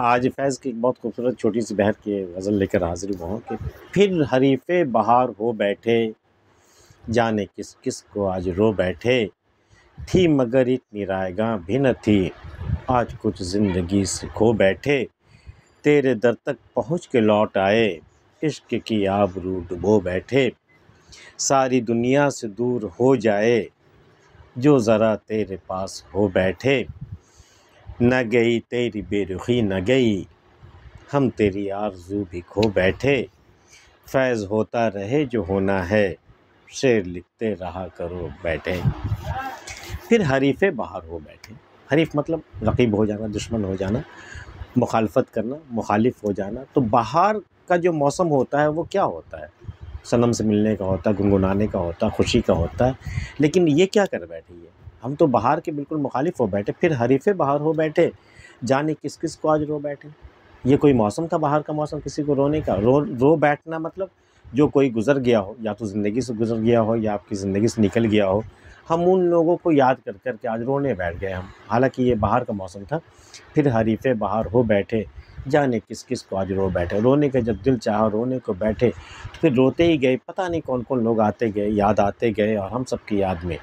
आज फैज़ की एक बहुत खूबसूरत छोटी सी बहर की गज़ल लेकर हाज़िर हुआ हूँ कि फिर हरीफ़े बहार हो बैठे, जाने किस किस को आज रो बैठे, थी मगर इतनी रायगां भी न थी, आज कुछ ज़िंदगी से खो बैठे, तेरे दर तक पहुँच के लौट आए, इश्क की आबरू डुबो बैठे, सारी दुनिया से दूर हो जाए, जो ज़रा तेरे पास हो बैठे, न गई तेरी बेरुखी न गई, हम तेरी आरज़ू भी खो बैठे, फैज़ होता रहे जो होना है, शेर लिखते रहा करो बैठे। फिर हरीफ़े बाहर हो बैठे। हरीफ़ मतलब रक़ीब हो जाना, दुश्मन हो जाना, मुखालफत करना, मुखालिफ हो जाना। तो बाहर का जो मौसम होता है वो क्या होता है? सनम से मिलने का होता है, गुनगुनाने का होता है, खुशी का होता है। लेकिन ये क्या कर बैठी है? हम तो बाहर के बिल्कुल मुखालिफ हो बैठे। फिर हरीफ़े बाहर हो बैठे, जाने किस किस को आज रो बैठे। ये कोई मौसम था बाहर का मौसम किसी को रोने का? रो बैठना मतलब जो कोई गुज़र गया हो, या तो ज़िंदगी से गुज़र गया हो या आपकी ज़िंदगी से निकल गया हो, हम उन लोगों को याद कर कर के आज रोने बैठ गए हम। हालाँकि ये बाहर का मौसम था। फिर हरीफ़े बाहर हो बैठे, जाने किस किस को आज रो बैठे। रोने का जब दिल चाहा रोने को बैठे, तो फिर रोते ही गए। पता नहीं कौन-कौन लोग आते गए, याद आते गए और हम सब की याद में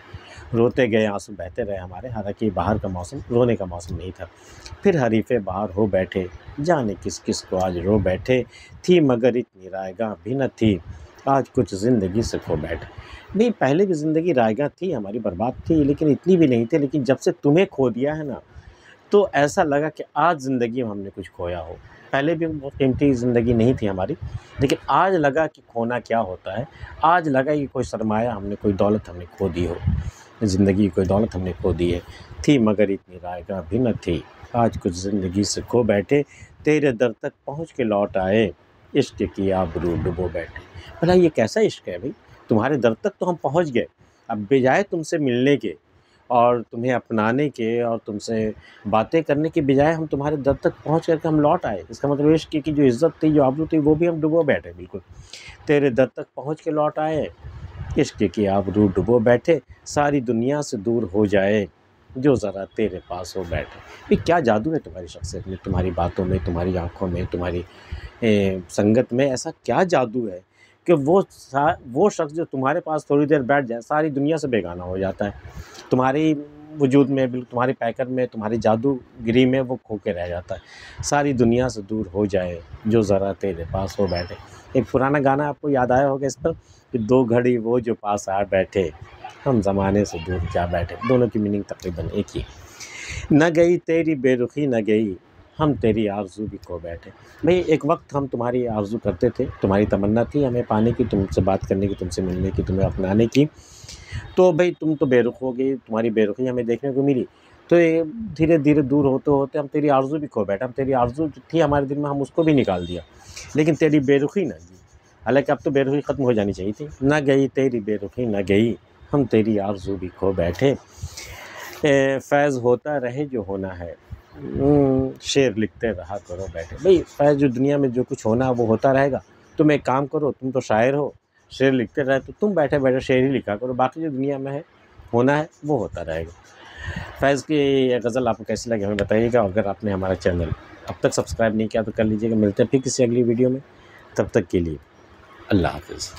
रोते गए, आँसू बहते रहे हमारे। हालाँकि बाहर का मौसम रोने का मौसम नहीं था। फिर हरीफ़े बाहर हो बैठे, जाने किस किस को आज रो बैठे, थी मगर इतनी रायगां भी न थी, आज कुछ ज़िंदगी से खो बैठे। नहीं, पहले भी ज़िंदगी रायगां थी, हमारी बर्बाद थी, लेकिन इतनी भी नहीं थी। लेकिन जब से तुम्हें खो दिया है ना, तो ऐसा लगा कि आज ज़िंदगी में हमने कुछ खोया हो। पहले भी बहुत कीमती ज़िंदगी नहीं थी हमारी, लेकिन आज लगा कि खोना क्या होता है। आज लगा कि कोई सरमाया हमने, कोई दौलत हमने खो दी हो। ज़िंदगी की कोई दौलत हमने खो दी है। थी मगर इतनी रायगां भी न थी, आज कुछ ज़िंदगी से खो बैठे, तेरे दर तक पहुँच के लौट आए, इश्क की आबरू डुबो बैठे। भला ये कैसा इश्क है भई? तुम्हारे दर तक तो हम पहुँच गए। अब बजाय तुमसे मिलने के और तुम्हें अपनाने के और तुमसे बातें करने की बजाय हम तुम्हारे दर तक पहुँच कर के हम लौट आए। इसका मतलब इश्क की जो इज़्ज़त थी, जो आबरू थी, वो भी हम डुबो बैठे बिल्कुल। तेरे दर तक पहुँच के लौट आए, इश्क की आबरू डुबो बैठे, सारी दुनिया से दूर हो जाए, जो ज़रा तेरे पास हो बैठे। ये क्या जादू है तुम्हारी शख्सियत में, तुम्हारी बातों में, तुम्हारी आँखों में, तुम्हारी संगत में? ऐसा क्या जादू है कि वो शख्स जो तुम्हारे पास थोड़ी देर बैठ जाए, सारी दुनिया से बेगाना हो जाता है। तुम्हारी वजूद में, बिल्कुल तुम्हारे पैकर में, तुम्हारी जादूगिरी में वो खो के रह जाता है। सारी दुनिया से दूर हो जाए, जो ज़रा तेरे पास हो बैठे। एक पुराना गाना आपको याद आया होगा इस पर कि दो घड़ी वो जो पास आ बैठे, हम ज़माने से दूर जा बैठे। दोनों की मीनिंग तकरीबन एक ही। न गई तेरी बेरुखी न गई, हम तेरी आरज़ू भी खो बैठे। भई एक वक़्त हम तुम्हारी आरज़ू करते थे, तुम्हारी तमन्ना थी हमें पाने की, तुमसे बात करने की, तुमसे मिलने की, तुम्हें अपनाने की। तो भई तुम तो बेरुख़ हो गई, तुम्हारी बेरुख़ी हमें देखने को मिली। तो ये धीरे-धीरे दूर होते-होते हम तेरी आरज़ू भी खो बैठे। हम तेरी आरज़ू जो थी हमारे दिल में, हम उसको भी निकाल दिया। लेकिन तेरी बेरुख़ी ना गई। हालाँकि अब तो बेरुख़ी ख़त्म हो जानी चाहिए थी। ना गई तेरी बेरुख़ी ना गई, हम तेरी आरज़ू भी खो बैठे। फैज़ होता रहे जो होना है, शेर लिखते रहा करो बैठे। भई फैज़ जो दुनिया में जो कुछ होना है वो होता रहेगा। तुम एक काम करो, तुम तो शायर हो, शेर लिखते रहे तो तुम बैठे-बैठे शेर ही लिखा करो। बाकी जो दुनिया में है, होना है, वो होता रहेगा। फैज़ की ये गज़ल आपको कैसी लगी हमें बताइएगा। अगर आपने हमारा चैनल अब तक सब्सक्राइब नहीं किया तो कर लीजिएगा। मिलते हैं फिर किसी अगली वीडियो में। तब तक के लिए अल्लाह हाफ़िज़।